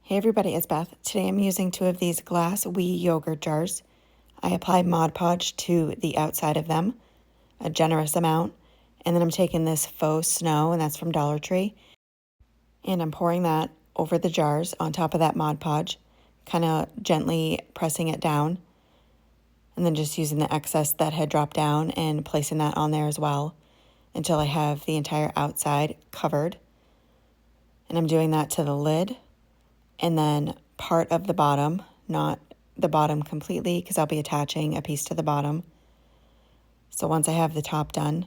Hey everybody, it's Beth. Today I'm using two of these glass wee yogurt jars. I applied Mod Podge to the outside of them, a generous amount, and then I'm taking this Faux snow, and that's from Dollar Tree, and I'm pouring that over the jars on top of that Mod Podge, kind of gently pressing it down, and then just using the excess that had dropped down and placing that on there as well until I have the entire outside covered. And I'm doing that to the lid, and then part of the bottom, not the bottom completely because I'll be attaching a piece to the bottom. So once I have the top done,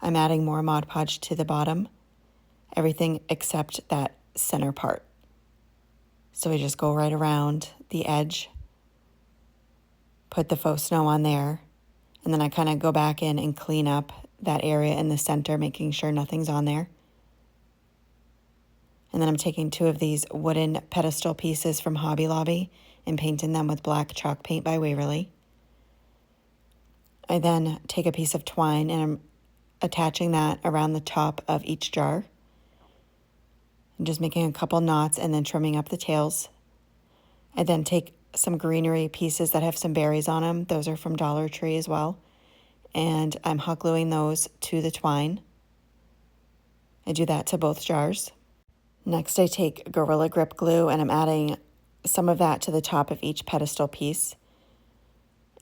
I'm adding more Mod Podge to the bottom, everything except that center part. So we just go right around the edge, put the faux snow on there, and then I kind of go back in and clean up that area in the center, making sure nothing's on there. And then I'm taking two of these wooden pedestal pieces from Hobby Lobby and painting them with black chalk paint by Waverly. I then take a piece of twine and I'm attaching that around the top of each jar. I'm just making a couple knots and then trimming up the tails. I then take some greenery pieces that have some berries on them. Those are from Dollar Tree as well. And I'm hot gluing those to the twine. I do that to both jars. Next, I take Gorilla Grip glue and I'm adding some of that to the top of each pedestal piece.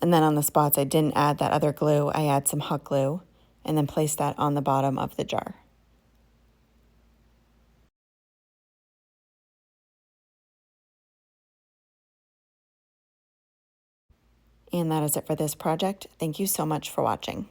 And then on the spots I didn't add that other glue, I add some hot glue and then place that on the bottom of the jar. And that is it for this project. Thank you so much for watching.